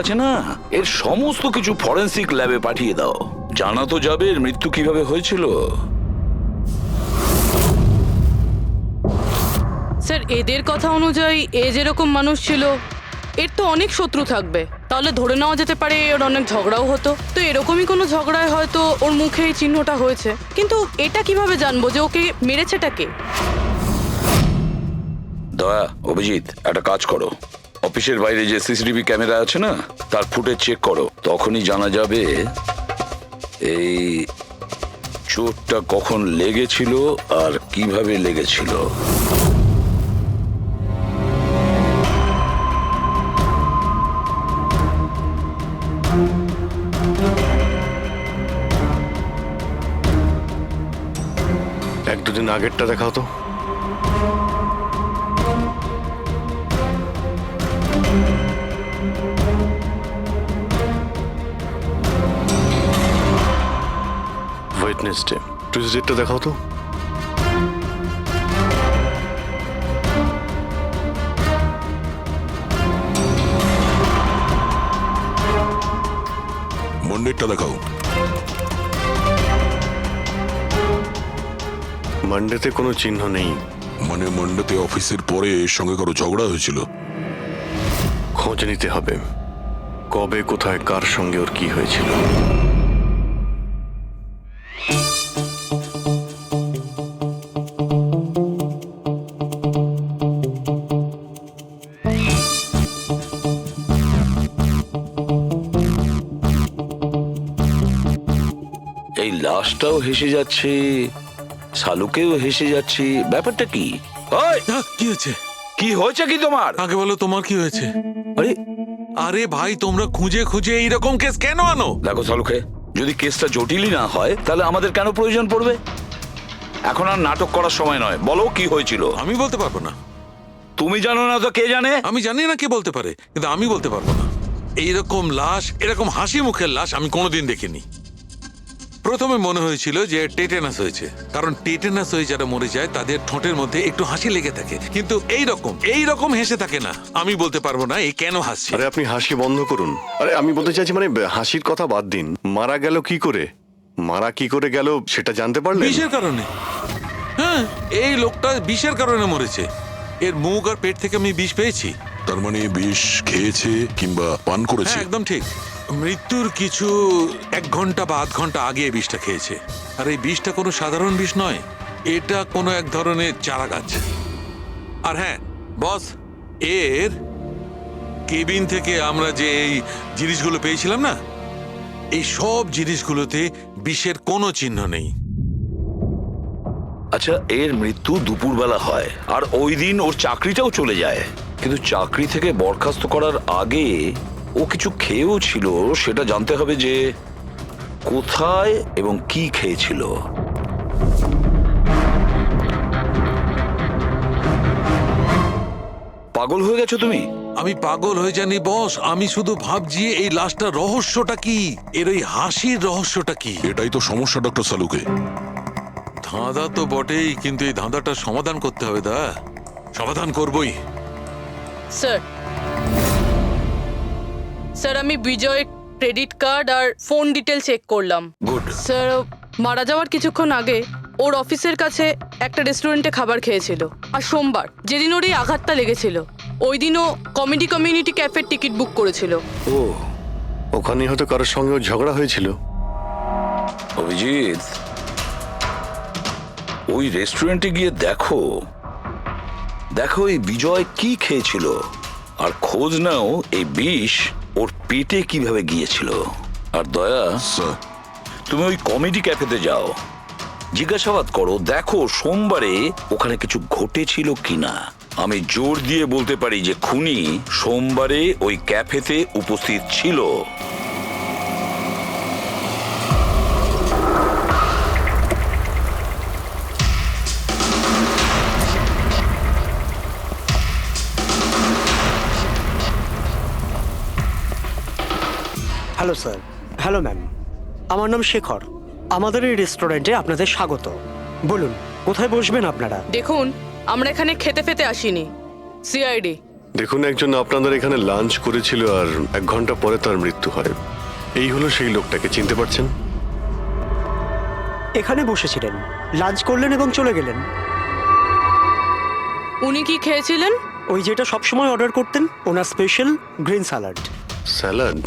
আছে না, এর সমস্ত কিছু ফরেন্সিক ল্যাবে পাঠিয়ে দাও। জানা তো যাবে এর মৃত্যু কিভাবে হয়েছিল। স্যার, এদের কথা অনুযায়ী এ যেরকম মানুষ ছিল, এর তো অনেক শত্রু থাকবে। তাহলে ধরে নেওয়া যেতে পারে ওর অনেক ঝগড়াও হতো। তো এরকমই কোনো ঝগড়ায় হয়তো ওর মুখে এই চিহ্নটা হয়েছে। কিন্তু এটা কিভাবে জানবো যে ওকে মেরেছেটা কে? দয়া, অভিজিৎ, একটা কাজ করো, অফিসের বাইরে যে সিসিটিভি ক্যামেরা আছে না, তার ফুটেজ চেক করো। তখনই জানা যাবে এই চোটটা কখন লেগেছিল আর কিভাবে লেগেছিল। এক দুদিন আগেরটা দেখাও তো। ওয়েডনেসডে, টিউসডেটা দেখাও তো। মন্ডেরটা দেখাও। মানডেতে কোনো চিহ্ন নেই। মানে মন্ডেতে অফিসের পরে এর সঙ্গে কারো ঝগড়া হয়েছিল? খোঁজ নিতে হবে, কবে কোথায় কার সঙ্গে ওর কি হয়েছিল। এই লাশটাও হেসে যাচ্ছে, শালুকেও হেসে যাচ্ছে, ব্যাপারটা কি? ওই, কি হয়েছে? কি হয়েছে কি তোমার? আগে বলো তোমার কি হয়েছে? আরে আরে ভাই, তোমরা খুঁজে খুঁজে এইরকম কেস কেন আনো? দেখো শালুকে, যদি কেসটা জটিলই না হয় তাহলে আমাদের কেন প্রয়োজন পড়বে? এখন আর নাটক করার সময় নয়, বলো কি হয়েছিল। আমি বলতে পারবো না। তুমি জানো না তো কে জানে? আমি জানি না কে বলতে পারে, কিন্তু আমি বলতে পারবো না। এইরকম লাশ, এরকম হাসি মুখের লাশ আমি কোনোদিন দেখিনি। প্রথমে মনে হয়েছিল যে টেটেনাস হয়েছে, কারণ টেটেনাস হয়ে যারা মরে যায় তাদের ঠোঁটের মধ্যে একটু হাসি লেগে থাকে, কিন্তু এইরকম হেসে থাকে না। আমি বলতে পারবো না এই কেন হাসছে। আরে আপনি হাসি বন্ধ করুন। আরে আমি বলতে চাইছি, মানে হাসির কথা বাদ দিন, মারা গেল কি করে, মারা কি করে গেল সেটা জানতে পারলেন? বিষের কারণে। হ্যাঁ, এই লোকটা বিষের কারণে মরেছে। এর মুখ আর পেট থেকে আমি বিষ পেয়েছি। তার মানে বিষ খেয়েছে কিংবা পান করেছে? হ্যাঁ, একদম ঠিক। মৃত্যুর কিছু 1 ঘন্টা বা আধ ঘন্টা আগে এই বিষটা খেয়েছে। আর এই বিষটা কোনো সাধারণ বিষ নয়, এটা কোনো এক ধরনের চারা গাছ। আর হ্যাঁ বস, এর কেবিন থেকে আমরা যে এই জিনিসগুলো পেয়েছিলাম না, এই সব জিনিসগুলোতে বিষের কোনো চিহ্ন নেই। আচ্ছা, এর মৃত্যু দুপুরবেলা হয় আর ওই দিন ওর চাকরিটাও চলে যায়, কিন্তু চাকরি থেকে বরখাস্ত করার আগে ও কিছু খেয়েও ছিল। সেটা জানতে হবে যে কোথায় এবং কি খেয়েছিল। পাগল হয়ে গেছো তুমি? আমি পাগল হয়ে জানি বস, আমি শুধু ভাবছি এই লাশটার রহস্যটা কি, এর ওই হাসির রহস্যটা কি। এটাই তো সমস্যা ডক্টর সালুকে। ধাঁধা তো বটেই, কিন্তু এই ধাঁধাটার সমাধান করতে হবে। সমাধান করবই। স্যার, স্যার আমি বিজয়ের ক্রেডিট কার্ড আর ফোন ডিটেল চেক করলাম। গুড। স্যার, মারা যাওয়ার কিছুক্ষণ আগে ওর অফিসের কাছে একটা রেস্টুরেন্টে খাবার খেয়েছিল। আর সোমবার, যেদিন ওর এই আঘাতটা লেগেছিল, ওই দিনও কমেডি কমিউনিটি ক্যাফের টিকিট বুক করেছিল। ও, ওখানে হয়তো কারোর সঙ্গে ওর ঝগড়া হয়েছিল। অভিজিৎ, ওই রেস্টুরেন্টে গিয়ে দেখো এই বিজয় কি খেয়েছিল, আর খোঁজ নাও এই বিষ ওর পেটে কিভাবে গিয়েছিল। আর দয়া, স্যার, তুমি ওই কমেডি ক্যাফেতে যাও, জিজ্ঞাসাবাদ করো, দেখো সোমবারে ওখানে কিছু ঘটেছিল কিনা। আমি জোর দিয়ে বলতে পারি যে খুনি সোমবারে ওই ক্যাফেতে উপস্থিত ছিল। Hello sir. হ্যালো ম্যাম, আমার নাম শেখর। আমাদের এই রেস্টুরেন্টে আপনাদের স্বাগত। বলুন কোথায় বসবেন আপনারা? দেখুন, আমরা এখানে খেতে ফেতে আসিনি, সিআইডি। দেখুন, একজন আপনাদের এখানে লাঞ্চ করেছিল আর 1 ঘন্টা পরে তার মৃত্যু হয়। এই হলো সেই লোকটাকে, চিনতে পারছেন? এখানে বসেছিলেন, লাঞ্চ করলেন এবং চলে গেলেন। উনি কি খেয়েছিলেন? ওই যেটা সবসময় অর্ডার করতেন, ওনার স্পেশাল গ্রিন স্যালাড। স্যালাড?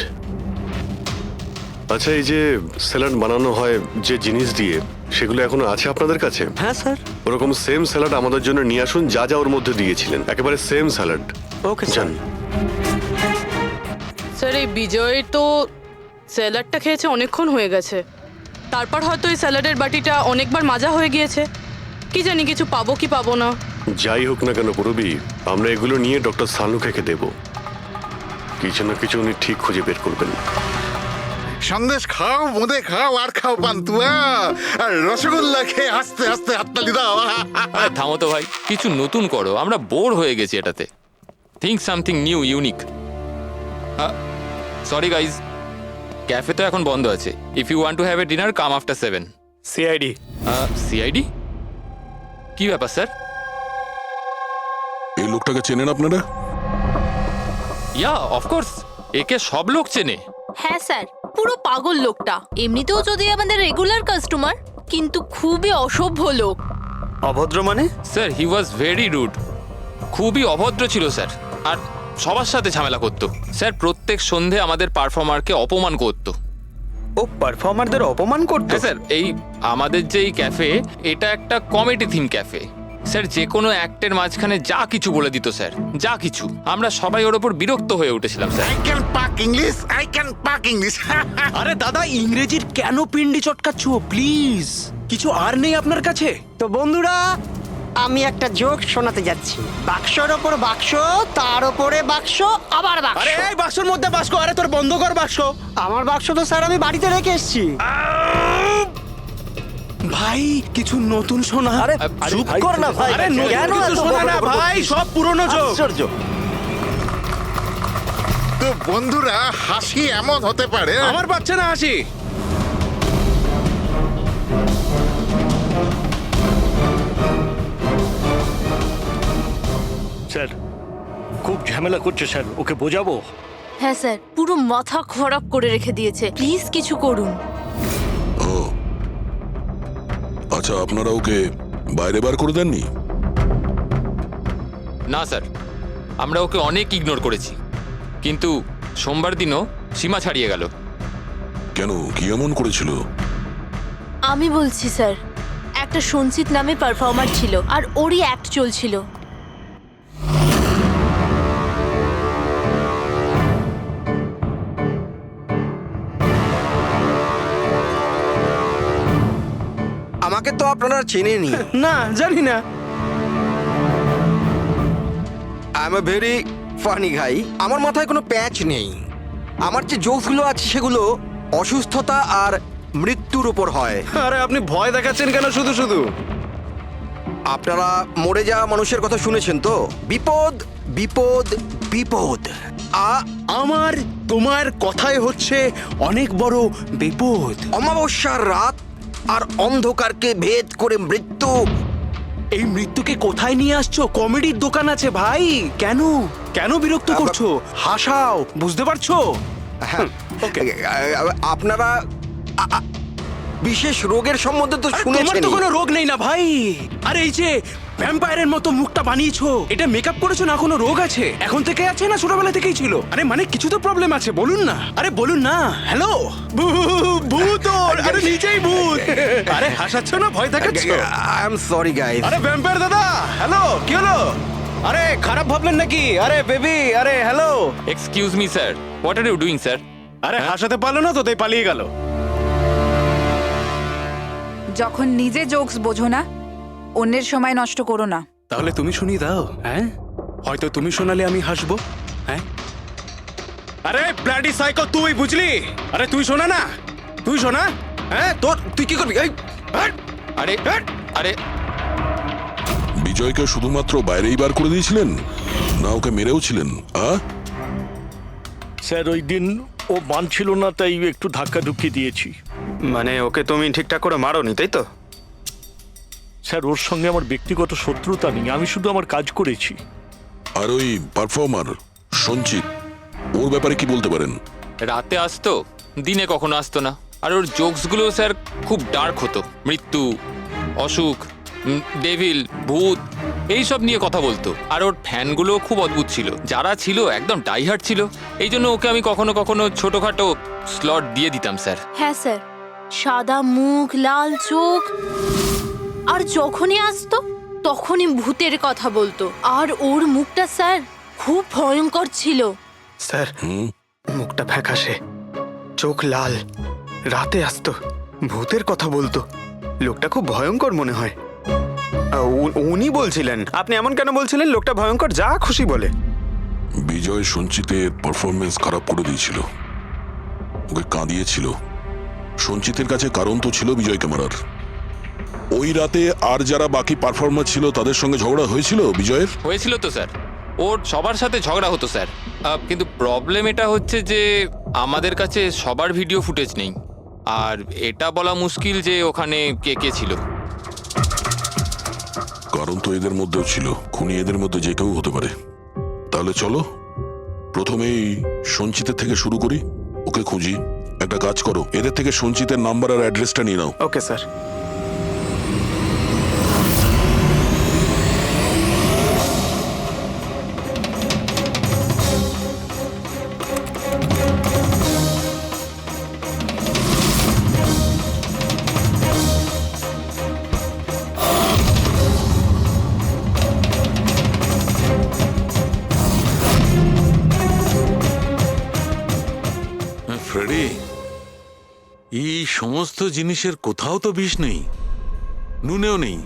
আচ্ছা, এই যে স্যালাড বানানো হয় যে জিনিস দিয়ে, সেগুলো এখনো আছে আপনাদের কাছে? হ্যাঁ স্যার। ওরকম সেম স্যালাড আমাদের জন্য নিয়ে আসুন, যা যা ওর মধ্যে দিয়েছিলেন, একেবারে সেম স্যালাড। Okay sir. জান। স্যার এই বিজয় তো স্যালাডটা খেয়েছে অনেকক্ষণ হয়ে গেছে, তারপর হয়তো এই স্যালাডের বাটিটা অনেকবার মাজা হয়ে গিয়েছে। কি জানি কিছু পাবো কি পাবো না। যাই হোক না কেন পুরবি, আমরা এগুলো নিয়ে ডক্টর সানুকে দেব। কিছু না কিছু উনি ঠিক খুঁজে বের করবেন। সন্দেশ খাও, বোঁদে খাও, আর খাও পান্তুয়া, আর রসগোল্লা খেয়ে হাসতে হাসতে হাততালি দাও। আরে থামো তো ভাই, কিছু নতুন করো, আমরা বোর হয়ে গেছি এটাতে। Think something new, unique. Sorry guys, cafe তো এখন বন্ধ আছে। If you want to have a dinner, come after 7। CID. CID? কি ব্যাপার স্যার? এই লোকটাকে চেনেন আপনারা? ইয়া অফকোর্স, একে সব লোক চেনে। হ্যাঁ স্যার, পুরো পাগল লোকটা। এমনিতেও যদি আমাদের রেগুলার কাস্টমার, কিন্তু খুবই অসভ্য লোক। অভদ্র মানে? Sir he was very rude, খুবই অভদ্র ছিল স্যার, আর সবার সাথে ঝামেলা করতো। স্যার প্রত্যেক সন্ধে আমাদের পারফর্মারকে অপমান করতো। ও পারফর্মারদের অপমান করতো? হ্যাঁ স্যার, এই আমাদের যে এই ক্যাফে, এটা একটা কমেডি থিম ক্যাফে। স্যার যে কোনো অ্যাক্টের মাঝখানে যা কিছু বলে দিত স্যার, যা কিছু। আমরা সবাই ওর ওপর বিরক্ত হয়ে উঠেছিলাম স্যার। আই ক্যান পাক ইংলিশ, আই ক্যান পাক ইংলিশ। আরে দাদা, ইংরেজির কেন পিন্ডি চটকাচ্ছ? প্লিজ, কিছু আর নেই আপনার কাছে? তো বন্ধুরা, আমি একটা জোক শোনাতে যাচ্ছি। বাক্সর ওপর বাক্স, তার ওপরে বাক্স, আবার বাক্স। আরে এই বাক্সর মধ্যে বাক্স, আরে তোর বন্ধ কর বাক্স। আমার বাক্স তো স্যার আমি বাড়িতে রেখে এসেছি। ভাই কিছু নতুন শোনা। আরে চুপ কর না ভাই। আরে নতুন কেন কিছু এত শোনা না বকবক ভাই, করছিস? সব পুরনো জোক। আশ্চর্য। তো বন্ধুরা, হাসি এমন হতে পারে। আমার বাচ্চা না হাসি। স্যার খুব ঝামেলা করছে স্যার, ওকে বোঝাবো? হ্যাঁ স্যার, পুরো মাথা খারাপ করে রেখে দিয়েছে। প্লিজ কিছু করুন। ও আচ্ছা, আপনারা ওকে বাইরে বার করে দেননি? না স্যার, আমরা ওকে অনেক ইগনোর করেছি, কিন্তু সোমবার দিনও সীমা ছাড়িয়ে গেল। কেন, কি এমন করেছিল? আমি বলছি স্যার, একটা সঞ্চিত নামে পারফর্মার ছিল, আর ওরই অ্যাক্ট চলছিল। আমাকে তো আপনারা চেনেনি। না, জানি না। I am a very funny guy. আমার মাথায় কোনো প্যাচ নেই। আমার যে জোকসগুলো আছে সেগুলো অসুস্থতা আর মৃত্যুর উপর হয়। আরে আপনি ভয় দেখাচ্ছেন কেন শুধু শুধু? আপনারা মরে যাওয়া মানুষের কথা শুনেছেন তো? বিপদ বিপদ বিপদ। আমার তোমার কথাই হচ্ছে অনেক বড় বিপদ। অমাবস্যার রাত আর অন্ধকারকে ভেদ করে মৃত্যু। এই মৃত্যুকে কোথায় নিয়ে আসছো? কমেডির দোকান আছে ভাই। কেন কেন বিরক্ত করছো? হাসাও, বুঝতে পারছো? হ্যাঁ, আপনারা বিশেষ রোগের সম্বন্ধে তো শুনেছেন। তোমার তো কোনো রোগ নেই না ভাই। আরে এই যে ভ্যাম্পায়ারের মতো মুখটা বানিয়েছো, এটা মেকআপ করেছো না? কোনো রোগ আছে? এখন থেকে আছে না ছোটবেলা থেকেই ছিল? আরে মানে কিছু তো প্রবলেম আছে, বলুন না। আরে বলুন না। হ্যালো, ভূত! আরে নিজেই ভূত। আরে হাসাচ্ছ না, ভয় দেখাচ্ছ? I am sorry guys. আরে ভ্যাম্পায়ার দাদা, হ্যালো, কি হলো? আরে খারাপ ভাবলেন নাকি? আরে বেবি, আরে hello. Excuse me sir, what are you doing sir? আরে হাসাতে পারলো না তো, তাই পালিয়ে গেল। যখন নিজে জোকস বোঝো না, অন্যের সময় নষ্ট করো না। তাহলে তুমি শুনিয়ে দাও। হ্যাঁ, হয়তো তুমি শোনালে আমি হাসবো। হ্যাঁ, আরে ব্লাডি সাইকো, তুই বুঝলি? আরে তুই শোনা না, তুই শোনা। হ্যাঁ, তোর তুই কি করবি? এই আরে আরে বিজয়কে শুধুমাত্র বাইরেই বার করে দিয়েছিলেন, না ওকে মেরেও ছিলেন? স্যার ওই দিন ও মানছিল না, তাই একটু ধাক্কা ধুক্কি দিয়েছি। মানে ওকে তুমি ঠিকঠাক করে মারোনি, তাই তো? স্যার ওর সঙ্গে আমার ব্যক্তিগত শত্রুতা নেই, আমি শুধু আমার কাজ করেছি। আর ওই পারফর্মার সঞ্চিত, ওর ব্যাপারে কি বলতে পারেন? রাতে আসতো, দিনে কখনো আসতো না। আর ওর জোকসগুলো স্যার খুব ডার্ক হতো। মৃত্যু, অসুখ, ডেভিল, ভূত এইসব নিয়ে কথা বলতো। আর ওর ফ্যানগুলো খুব অদ্ভুত ছিল, যারা ছিল একদম ডাইহার্ট ছিল। এই জন্য ওকে আমি কখনো কখনো ছোটখাটো স্লট দিয়ে দিতাম স্যার। হ্যাঁ স্যার, সাদা মুখ, লাল চোখ, আর যখনই আসতো তখনই ভূতের কথা বলতো। আর ওর মুখটা স্যার খুব ভয়ঙ্কর ছিল। স্যার, মুখটা ফ্যাকাশে, চোখ লাল, রাতে আসতো, ভূতের কথা বলতো। লোকটা খুব ভয়ঙ্কর মনে হয়। উনি বলছিলেন, আপনি এমন কেন বলছিলেন? লোকটা ভয়ঙ্কর, যা খুশি বলে। বিজয় সঞ্চিতের পারফরমেন্স খারাপ করে দিয়েছিল, ওকে কাঁদিয়েছিল। সঞ্চিতের কাছে কারণ তো ছিল বিজয়কে মারার। ওই রাতে আর যারা বাকি পারফর্মার ছিল তাদের সঙ্গে ঝগড়া হয়েছিল বিজয়ের? হয়েছিল তো স্যার, ওর সবার সাথে ঝগড়া হতো স্যার। কিন্তু প্রবলেম এটা হচ্ছে যে আমাদের কাছে সবার ভিডিও ফুটেজ নেই। আর এটা বলা মুশকিল যে ওখানে কে কে ছিল। কারণ তো এদের মধ্যেও ছিল, খুনি এদের মধ্যে যে কেউ হতে পারে। তাহলে চলো প্রথমেই সঞ্চিতের থেকে শুরু করি, ওকে খুঁজি। একটা কাজ করো, এদের থেকে সঞ্চিতের নাম্বার আর অ্যাড্রেসটা নিয়ে নাও। Okay sir. ফ্রেডি, এই সমস্ত জিনিসের কোথাও তো বিষ নেই, নুনেও নেই।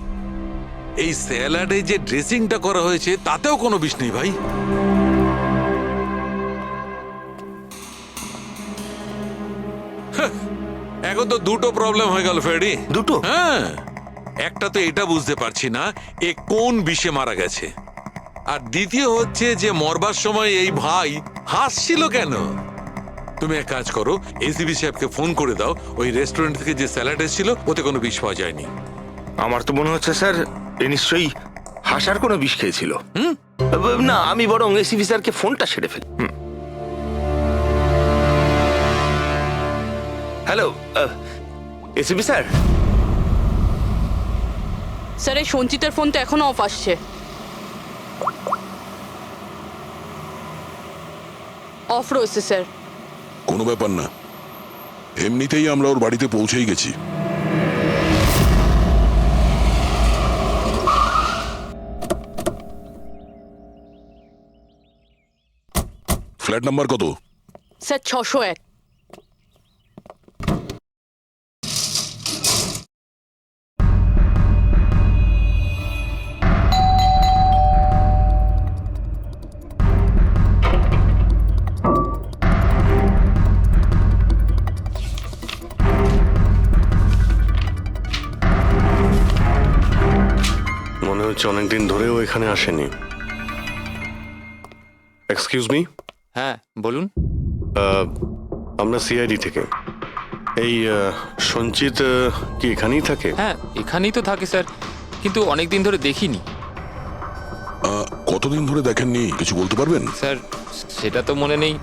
এই স্যালাডে যে ড্রেসিংটা করা হয়েছে তাতেও কোনো বিষ নেই ভাই। এখন তো দুটো প্রবলেম হয়ে গেল ফ্রেডি। দুটো? হ্যাঁ, একটা তো এটা বুঝতে পারছি না এ কোন বিষে মারা গেছে, আর দ্বিতীয় হচ্ছে যে মরবার সময় এই ভাই হাসছিল কেন। তুমি এক কাজ করো, এসিবি সাহেবকে ফোন করে দাও, ওই রেস্টুরেন্ট থেকে যে স্যালাড এসেছিল ওতে কোনো বিষ পাওয়া যায়নি। আমার তো মনে হচ্ছে স্যার এ নিশ্চয়ই হাসার কোনো বিষ খেয়েছিল। না, আমি বরং এসিবি স্যারকে ফোনটা সেরে ফেলি। Hello ACB sir. স্যার, এই সঞ্চিতের ফোন তো এখনো অফ আসছে। অফ রয়েছে স্যার। কোনো ব্যাপার না, এমনিতেই আমরা ওর বাড়িতে পৌঁছেই গেছি। ফ্ল্যাট নাম্বার কত? স্যার 601। মনে হচ্ছে অনেকদিন ধরেও এখানে আসেনি। Excuse me. হ্যাঁ বলুন। আমরা সিআইডি থেকে। এই সঞ্চিত কি এখানেই থাকে? হ্যাঁ এখানেই তো থাকে স্যার, কিন্তু অনেক দিন ধরে দেখিনি। কতদিন ধরে দেখেননি কিছু বলতে পারবেন? স্যার সেটা তো মনে নেই,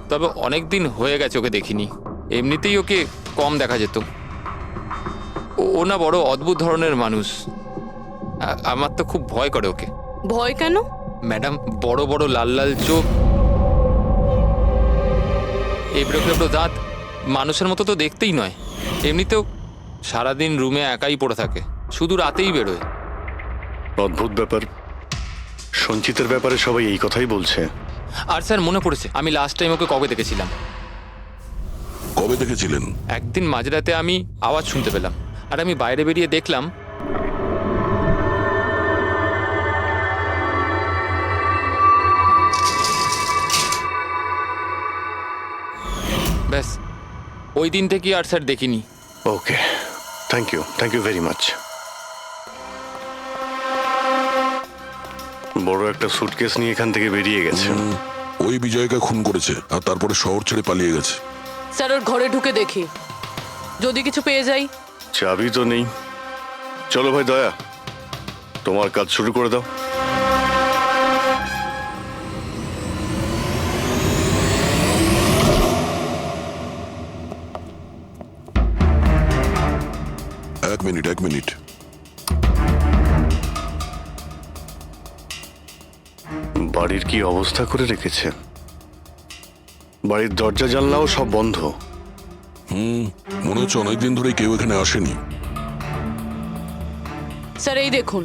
তবে অনেক দিন হয়ে গেছে ওকে দেখিনি। এমনিতেই ওকে কম দেখা যেত। ও না বড় অদ্ভুত ধরনের মানুষ, আমার তো খুব ভয় করে ওকে। ভয় কেন? ম্যাডাম, বড় বড় লাল লাল চোখ, এবড়ো খেবড়ো দাঁত, মানুষের মতো তো দেখতেই নয়। এমনিতেও সারাদিন রুমে একাই পড়ে থাকে, শুধু রাতেই বেরোয়। অদ্ভুত ব্যাপার। সঞ্চিতের ব্যাপারে সবাই এই কথাই বলছে। আর স্যার মনে পড়েছে, আমি লাস্ট টাইম ওকে কবে দেখেছিলাম। কবে দেখেছিলেন? একদিন মাঝরাতে আমি আওয়াজ শুনতে পেলাম, আর আমি বাইরে বেরিয়ে দেখলাম ব্যাস। ওই দিন থেকে আর স্যার দেখিনি। ওকে, থ্যাংক ইউ ভেরি মাচ। বড় একটা সুটকেস নিয়ে এখান থেকে বেরিয়ে গেছে। ওই বিজয়কে খুন করেছে আর তারপরে শহর ছেড়ে পালিয়ে গেছে। স্যার ওর ঘরে ঢুকে দেখি, যদি কিছু পেয়ে যাই। চাবি তো নেই। চলো ভাই দয়া, তোমার কাজ শুরু করে দাও। মিনিট বাড়ির কি অবস্থা করে রেখেছে? বাড়ির দরজা জানলাও সব বন্ধ। মনে হচ্ছে অনেকদিন ধরে কেউ এখানে আসেনি। স্যার এই দেখুন,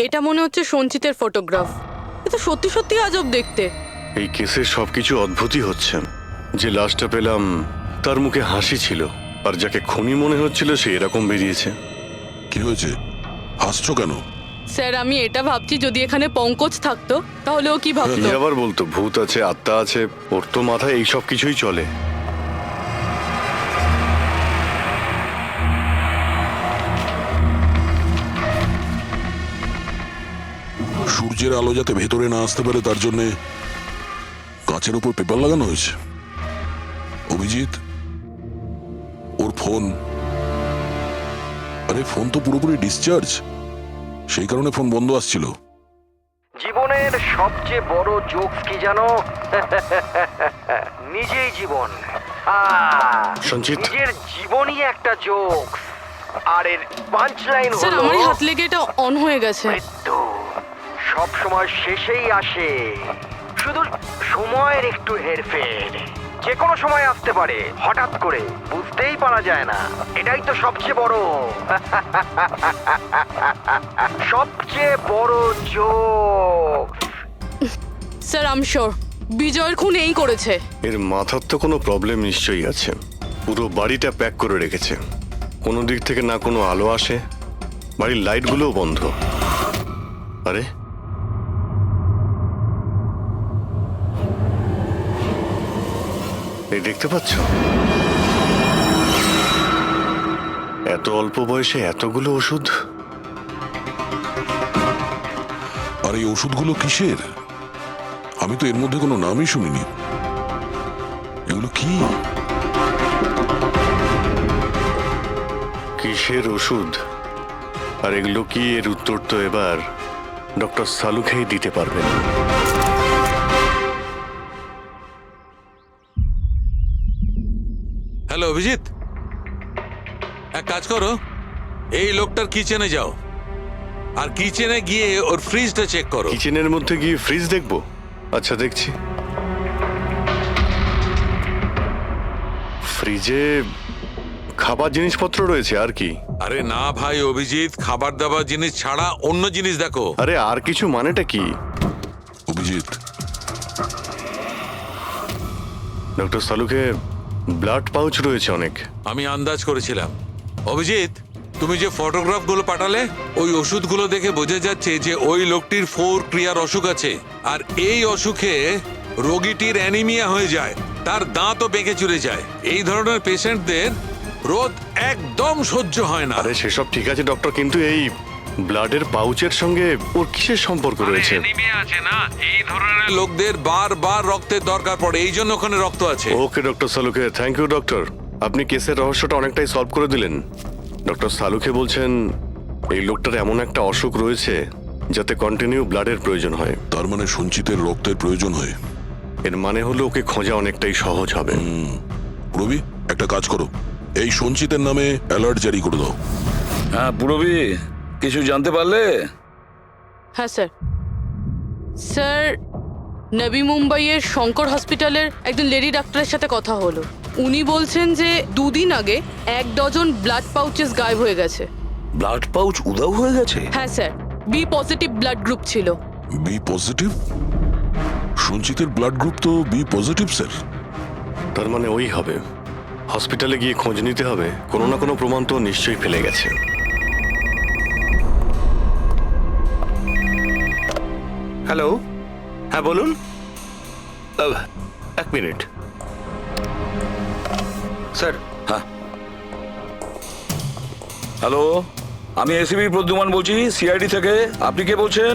এটা মনে হচ্ছে সঞ্চিতের ফটোগ্রাফ। এটা সত্যি সত্যি আজব দেখতে। এই কেসের সবকিছু অদ্ভুতই হচ্ছে। যে লাশটা পেলাম তার মুখে হাসি ছিল, আর যাকে খুনি মনে হচ্ছিল সে এরকম বেরিয়েছে। কি হয়েছে? হাসছো কেন? স্যার আমি এটা ভাবছি, যদি এখানে পঙ্কজ থাকতো তাহলে ও কি ভাবতো? কি আবার বলতো ভূত আছে, আত্মা আছে, ওর তো মাথায় এই সব কিছুই চলে। সূর্যের আলো যাতে ভেতরে না আসতে পারে তার জন্য কাঁচের উপর পেপার লাগানো হয়েছে। অভিজিৎ, ওর ফোন, আরে ফোন তো পুরোপুরি ডিসচার্জ, সেই কারণে ফোন বন্ধ আসছিল। জীবনের সবচেয়ে বড় জোকস কি জানো? নিজেই জীবন। সঞ্চিত, নিজের জীবনই একটা জোকস, আর এর পাঞ্চ লাইন স্যার হলো আমারই হাত লেগে এটা অন হয়ে গেছে। মৃত্যু সব সময় শেষেই আসে, শুধু সময়ের একটু হেরফের। যে কোনো সময় আসতে পারে, হঠাৎ করে, বুঝতেই পারা যায় না। এটাই তো সবচেয়ে বড় সবচেয়ে বড় joke. Sir I am sure বিজয়ের খুন এই করেছে। এর মাথার তো কোনো প্রবলেম নিশ্চয়ই আছে। পুরো বাড়িটা প্যাক করে রেখেছে, কোনো দিক থেকে না কোনো আলো আসে, বাড়ির লাইটগুলোও বন্ধ। আরে এই দেখতে পাচ্ছ, এত অল্প বয়সে এতগুলো ওষুধ। আর এই ওষুধগুলো কিসের? আমি তো এর মধ্যে কোনো নামই শুনিনি। এগুলো কি? কিসের ওষুধ আর এগুলো কি, এর উত্তর তো এবার ডক্টর সালুখেই দিতে পারবেন। হ্যালো অভিজিৎ, এক কাজ করো, এই লোকটার কিচেনে যাও, আর কিচেনে গিয়ে ওর ফ্রিজটা চেক করো। কিচেনের মধ্যে গিয়ে ফ্রিজ দেখবো? আচ্ছা দেখছি। ফ্রিজে খাবার জিনিসপত্র রয়েছে, আর কি? আরে না ভাই অভিজিৎ, খাবার দাবার জিনিস ছাড়া অন্য জিনিস দেখো। আরে আর কিছু মানেটা কি? অভিজিৎ, ডক্টর সালুকে ব্লাড পাউচ রয়েছে অনেক। আমি আন্দাজ করেছিলাম। অভিজিৎ, তুমি যে ফটোগ্রাফগুলো পাঠালে, ওই ওষুধগুলো দেখে বোঝা যাচ্ছে যে ওই লোকটির 4 ক্রিয়ার অসুখ আছে, আর এই অসুখে রোগীটির অ্যানিমিয়া হয়ে যায়, তার দাঁতও বেঁকে চুরে যায়। এই ধরনের পেশেন্টদের রোদ একদম সহ্য হয় না। আরে সেসব ঠিক আছে ডক্টর, কিন্তু এই ব্লাডের পাউচের সঙ্গে ওর কিসের সম্পর্ক রয়েছে? অ্যানিমিয়া আছে না, এই ধরনের লোকদের বারবার রক্তের দরকার পড়ে, এই জন্য ওখানে রক্ত আছে। ওকে ডক্টর সালুকে, থ্যাংক ইউ ডক্টর। আপনি কেসের রহস্যটা অনেকটাই সলভ করে দিলেন। ডক্টর সালুকে বলছেন এই লোকটার এমন একটা অসুখ রয়েছে যাতে কন্টিনিউ ব্লাডের প্রয়োজন হয়। তার মানে সঞ্চিতের রক্তের প্রয়োজন হয়। এর মানে হলো ওকে খোঁজা অনেকটাই সহজ হবে। রবি, একটা কাজ করো, এই সঞ্চিতের নামে অ্যালার্ট জারি করে দাও। হ্যাঁ পুরবি, কিছু জানতে পারলে? হ্যাঁ স্যার। স্যার নবী মুম্বাইয়ের শঙ্কর হসপিটালের একজন লেডি ডাক্তারের সাথে কথা হলো। উনি বলছেন যে 2 দিন আগে 1 ডজন ব্লাড পাউচেস গায়েব হয়ে গেছে। ব্লাড পাউচ উধাও হয়ে গেছে? হ্যাঁ sir, B positive blood group ছিল। B positive? সঞ্চিতের ব্লাড গ্রুপ তো বি পজিটিভ স্যার। তার মানে ওই হবে। হসপিটালে গিয়ে খোঁজ নিতে হবে, কোনো না কোনো প্রমাণ তো নিশ্চয়ই ফেলে গেছে। হ্যালো, হ্যাঁ বলুন। এক মিনিট স্যার। হ্যাঁ হ্যালো, আমি এসিবি প্রদ্যুমান বলছি, সিআইডি থেকে। আপনি কে বলছেন?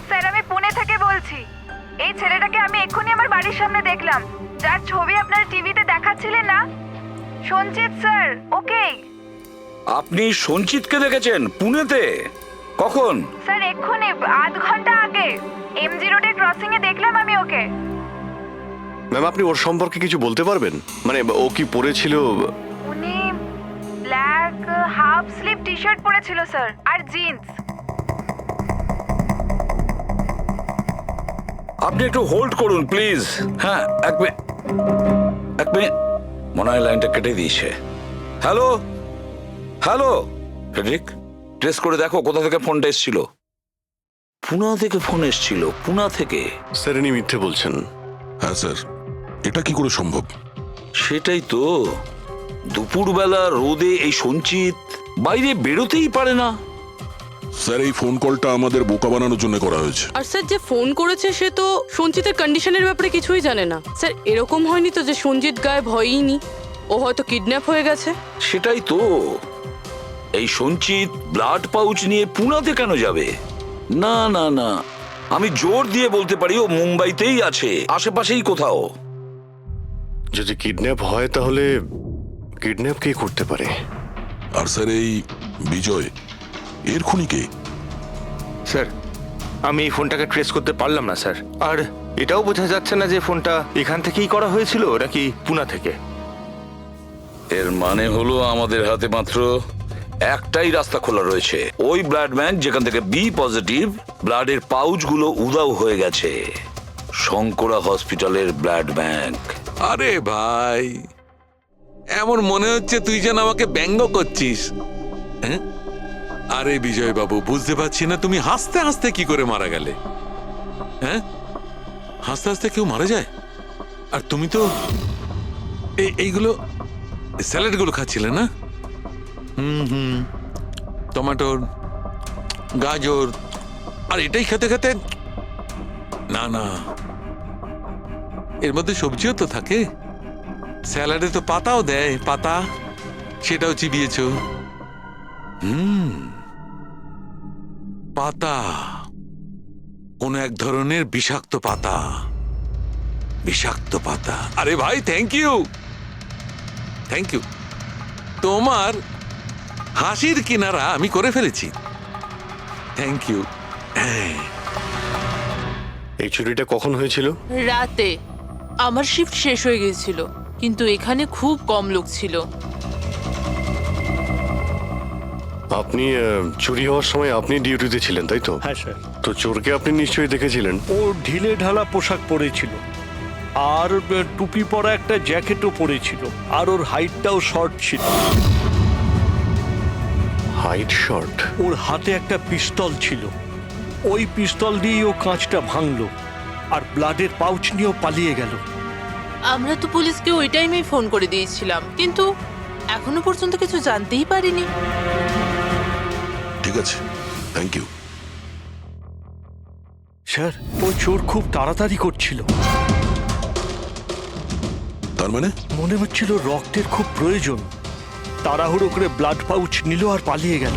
স্যার আমি পুনে থেকে বলছি। এই ছেলেটাকে আমি এক্ষুনি আমার বাড়ির সামনে দেখলাম, যার ছবি আপনার টিভিতে দেখাচ্ছিলেন না, সঞ্চিত স্যার। ওকে আপনি সঞ্চিতকে দেখেছেন পুনেতে? কখন? স্যার এক্ষুনি, আধ ঘন্টা আগে এমজি রোডের ক্রসিং এ দেখলাম আমি ওকে। ম্যাম আপনি ওর সম্পর্কে কিছু বলতে পারবেন? মানে ও কি পড়েছিল? উনি হাফ স্লিভ টি শার্ট পরেছিল স্যার, আর জিন্স। আপনি একটু হোল্ড করুন প্লিজ। হ্যাঁ, এক মিনিট, মনে হয় লাইনটা কেটে দিয়েছে। হ্যালো হ্যালো ফ্রেডরিক, ট্রেস করে দেখো কোথা থেকে ফোনটা এসেছিল। পুনা থেকে ফোন এসেছিল, পুনা থেকে। স্যার ইনি মিথ্যে বলছেন। হ্যাঁ স্যার, এটা কি করে সম্ভব? সেটাই তো, দুপুরবেলা রোদে এই সঞ্চিত বাইরে বেরোতেই পারে না। স্যার এই ফোন কলটা আমাদের বোকা বানানোর জন্য করা হয়েছে। আর স্যার যে ফোন করেছে সে তো সঞ্জিতের কন্ডিশনের ব্যাপারে কিছুই জানে না। স্যার এরকম হয়নি তো যে সঞ্জিত গায়েব হয়ইনি, ও হয়তো কিডন্যাপ হয়ে গেছে। সেটাই তো, এই সঞ্চিত ব্লাড পাউচ নিয়ে পুনাতে কেন যাবে? না না না, আমি জোর দিয়ে বলতে পারি ও মুম্বাইতেই আছে, আশেপাশেই কোথাও। যদি কিডন্যাপ হয় তাহলে কিডন্যাপ কে করতে পারে? আর স্যার এই বিজয়, এর খুনি কে? স্যার আমি এই ফোনটাকে ট্রেস করতে পারলাম না স্যার, আর এটাও বোঝা যাচ্ছে না যে ফোনটা এখান থেকেই করা হয়েছিল নাকি পুনা থেকে। এর মানে হলো আমাদের হাতে মাত্র একটাই রাস্তা খোলা রয়েছে, ওই ব্লাড ব্যাংক যেখান থেকে বি পজিটিভ ব্লাডের পাউচগুলো উধাও হয়ে গেছে, শঙ্করা হসপিটালের ব্লাড ব্যাংক। আরে ভাই, এমন মনে হচ্ছে তুই যেন আমাকে ব্যঙ্গ করছিস। হ্যাঁ, আরে বিজয় বাবু, বুঝতে পারছি না তুমি হাসতে হাসতে কি করে মারা গেলে। হ্যাঁ, হাসতে হাসতে কেউ মারা যায়? আর তুমি তো এইগুলো স্যালাড গুলো খাচ্ছিলে না? টমেটোর, গাজর, আর এটাই খেতে খেতে, না না, এর মধ্যে সবজিও তো থাকে, স্যালাডে তো পাতাও দেয়, পাতা, সেটাও চিবিয়েছো। পাতা, কোন এক ধরনের বিষাক্ত পাতা, বিষাক্ত পাতা। আরে ভাই, থ্যাংক ইউ, থ্যাংক ইউ। তোমার হাসির কিনারা আমি করে ফেলেছি, থ্যাংক ইউ। এই চুরিটা কখন হয়েছিল? রাতে আমার শিফট শেষ হয়ে গিয়েছিল, কিন্তু এখানে খুব কম লোক ছিল। আপনি চুরি হওয়ার সময় আপনি ডিউটিতে ছিলেন তাই তো? হ্যাঁ স্যার। তো চোরকে আপনি নিশ্চয়ই দেখেছিলেন। ও ঢিলে ঢালা পোশাক পরেছিল, আর টুপি পরা একটা জ্যাকেটও পরেছিল, আর ওর হাইটটাও শর্ট ছিল। Height short? ওর হাতে একটা পিস্তল ছিল, ওই পিস্তল দিয়েই ও কাঁচটা ভাঙলো, আর ব্লাডের পাউচ নিয়েও পালিয়ে গেল। আমরা তো পুলিশকে ওই টাইমেই ফোন করে দিয়েছিলাম, কিন্তু এখনো পর্যন্ত কিছু জানতেই পারিনি। ঠিক আছে, থ্যাংক ইউ। স্যার ও চোর খুব তাড়াতাড়ি করছিল, তার মানে? মনে হচ্ছিল রক্তের খুব প্রয়োজন, তাড়াহুড়ো করে ব্লাড পাউচ নিল আর পালিয়ে গেল।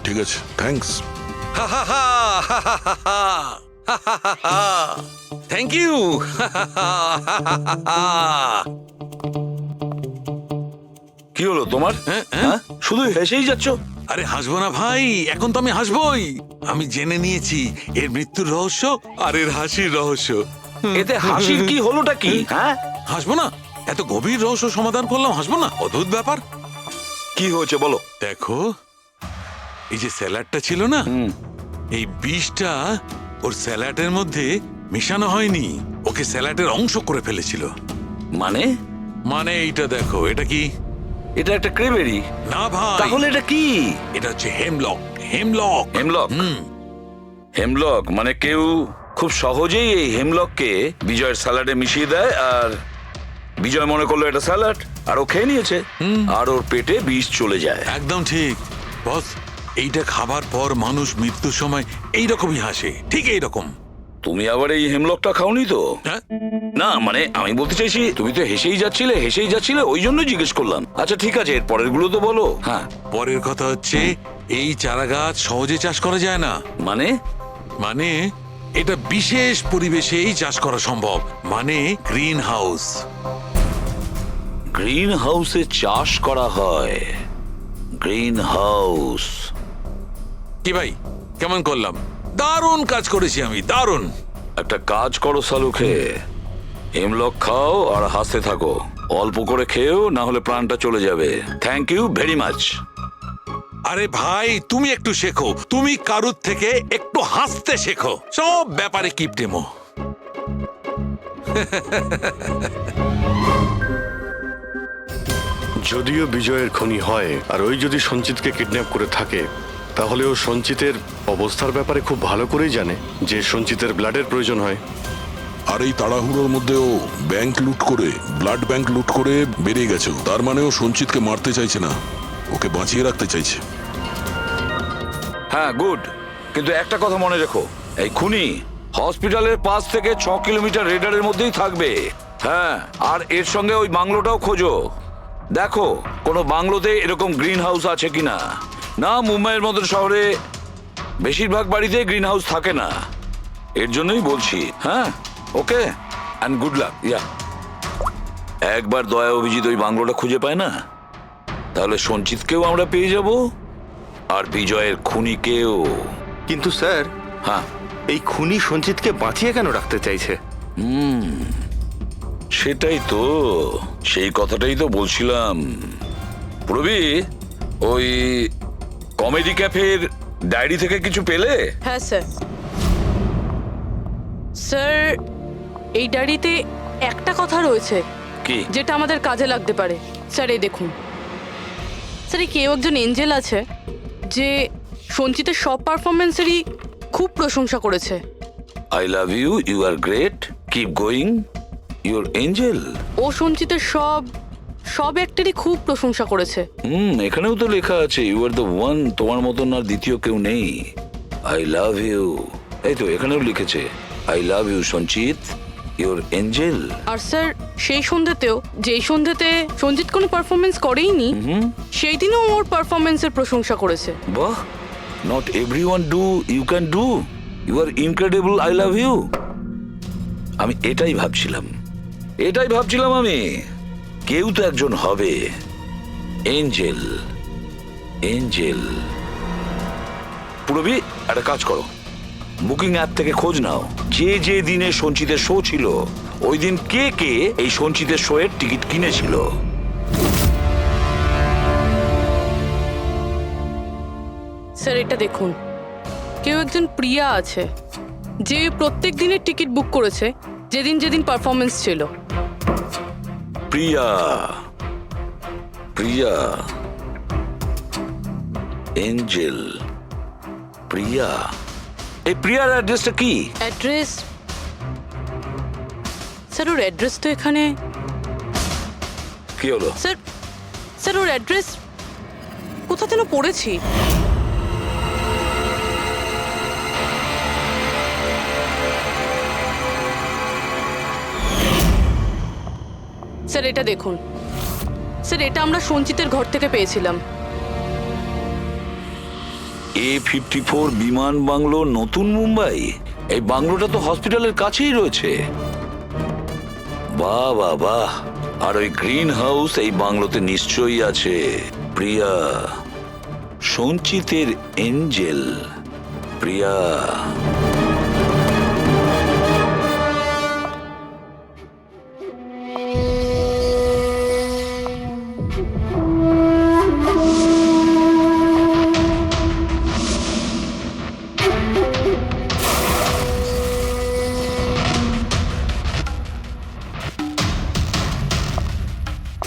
ঠিক আছে, থ্যাঙ্কস। Thank you. কি হলো তোমার? হ্যাঁ, শুধু হেসেই যাচ্ছ। আরে হাসবো না ভাই, এখন তো আমি হাসবোই। আমি জেনে নিয়েছি এর মৃত্যুর রহস্য আর এর হাসির রহস্য। এতে হাসির কি হলোটা কি? হ্যাঁ, হাসবো না? এত গভীর রহস্য সমাধান করলাম, হাসবো না? অদ্ভুত ব্যাপার। কি হয়েছে বলো। দেখো, এই যে স্যালাডটা ছিল না, এই বিষটা ওর স্যালাডের মধ্যে মিশানো হয়নি, ওকে স্যালাডের অংশ করে ফেলেছিল। মানে? মানে এইটা দেখো, এটা কি? এটা একটা ক্রেবেরি। না ভাই। তাহলে এটা কি? এটা হচ্ছে হেমলক। হেমলক। হেমলক? হেমলক মানে কেউ খুব সহজেই এই হেমলককে বিজয়ের স্যালাডে মিশিয়ে দেয়, আর বিজয় মনে করলো এটা স্যালাড, আর ও খেয়ে নিয়েছে, আর ওর পেটে বিষ চলে যায়। একদম ঠিক বস। এইটা খাবার পর মানুষ মৃত্যুর সময় এইরকমই হাসে, ঠিক এইরকম। তুমি আবার এই হেমলকটা খাওনি তো? না মানে আমি বলতে চাইছি, তুমি তো হেসেই যাচ্ছিলে, ওই জন্য জিজ্ঞেস করলাম। আচ্ছা ঠিক আছে, এর পরের গুলো তো বলো। হ্যাঁ, পরের কথা হচ্ছে এই চারা গাছ সহজে চাষ করা যায় না। মানে? মানে এটা বিশেষ পরিবেশেই চাষ করা সম্ভব, মানে গ্রিন হাউস। গ্রিন হাউসে চাষ করা হয়? Green house? কি ভাই, কেমন করলাম? দারুণ কাজ করেছি আমি, দারুণ। একটা কাজ করো সালুখে, হেমলক খাও আর হাসতে থাকো। অল্প করে খেয়েও, না হলে প্রাণটা চলে যাবে। Thank you very much. আরে ভাই, তুমি একটু শেখো, তুমি কারুর থেকে একটু হাসতে শেখো। সব ব্যাপারে কিপটেমো। যদিও বিজয়ের খুনি হয় আর ওই যদি সঞ্চিতকে কিডন্যাপ করে থাকে, তাহলে ও সঞ্চিতের অবস্থার ব্যাপারে খুব ভালো করেই জানে যে সঞ্চিতের ব্লাডের প্রয়োজন হয়। আর এই তাড়াহুড়োর মধ্যেও ব্যাংক লুট করে, ব্লাড ব্যাংক লুট করে বেরিয়ে গেছে। তার মানে ও সঞ্চিতকে মারতে চাইছে না, ওকে বাঁচিয়ে রাখতে চাইছে। হ্যাঁ, গুড। কিন্তু একটা কথা মনে রেখো, এই খুনি হসপিটালের 5 থেকে 6 কিলোমিটার রেডারের মধ্যেই থাকবে। হ্যাঁ, আর এর সঙ্গে ওই বাংলোটাও খোঁজো। দেখো কোনো বাংলোতে এরকম গ্রিন হাউস আছে কিনা। না, মুম্বাইয়ের মতো শহরে বেশিরভাগ বাড়িতে গ্রিন হাউস থাকে না। এর জন্যই বলছি। হ্যাঁ, ওকে, অ্যান্ড গুড লাক। ইয়া, একবার দয়া অভিজিৎ ওই বাংলোটা খুঁজে পায় না, তাহলে সঞ্চিতকেও আমরা পেয়ে যাব, আর বিজয়ের খুনিকেও। কিন্তু স্যার, হ্যাঁ, এই খুনি সঞ্চিতকে বাঁচিয়ে কেন রাখতে চাইছে? সেটাই তো, সেই কথাটাই তো বলছিলাম। প্রবি, ওই কমেডি ক্যাফের ডায়েরি থেকে কিছু পেলে? হ্যাঁ স্যার। স্যার, এই ডায়েরিতে একটা কথা রয়েছে কি? যেটা আমাদের কাজে লাগতে পারে। স্যার, এই দেখুন। স্যার, এই কেউ একজন এঞ্জেল আছে যে সঞ্চিতের সব পারফরমেন্সেরই খুব প্রশংসা করেছে। I love you, you are great, keep going, your angel. ও সঞ্চিতের সব অ্যাক্টেরই খুব প্রশংসা করেছে। এখানেও তো লেখা আছে, ইউ আর দ্য ওয়ান, তোমার মতন আর দ্বিতীয় কেউ নেই। আই লাভ ইউ, এই তো এখানেও লিখেছে, আই লাভ ইউ সঞ্চিত, ইউর এঞ্জেল। আর স্যার, সেই সন্ধ্যেতেও, যেই সন্ধ্যেতে সঞ্জিত কোনো পারফরমেন্স করেইনি, সেই দিনও ওর পারফরমেন্সের প্রশংসা করেছে। বাহ, not everyone do, you can do, you are incredible, I love you. আমি এটাই ভাবছিলাম আমি, কেউ তো একজন হবে এঞ্জেল। পুরবি, একটা কাজ করো, বুকিং অ্যাপ থেকে খোঁজ নাও যে দিনে সঞ্চিতের শো ছিল, ওই দিন কে এই সঞ্চিতের শো এর টিকিট কিনেছিল। স্যার, এটা দেখুন, কেউ একজন প্রিয়া আছে যে প্রত্যেক দিনের টিকিট বুক করেছে যেদিন পারফরমেন্স ছিল। প্রিয়া, এঞ্জেল, প্রিয়া। এই প্রিয়ার অ্যাড্রেসটা কি? অ্যাড্রেস? স্যার, ওর অ্যাড্রেস তো এখানে। কি হলো? স্যার, ওর অ্যাড্রেস কোথা যেন পড়েছি। স্যার, এটা দেখুন। স্যার, এটা আমরা সঞ্চিতের ঘর থেকে পেয়েছিলাম। A54 বিমান বাংলো, নতুন মুম্বাই। এই বাংলোটা তো হসপিটালের কাছেই রয়েছে। বাহ বাহ বাহ। আর ওই গ্রিন হাউস এই বাংলোতে নিশ্চয়ই আছে। প্রিয়া, সঞ্চিতের এঞ্জেল, প্রিয়া।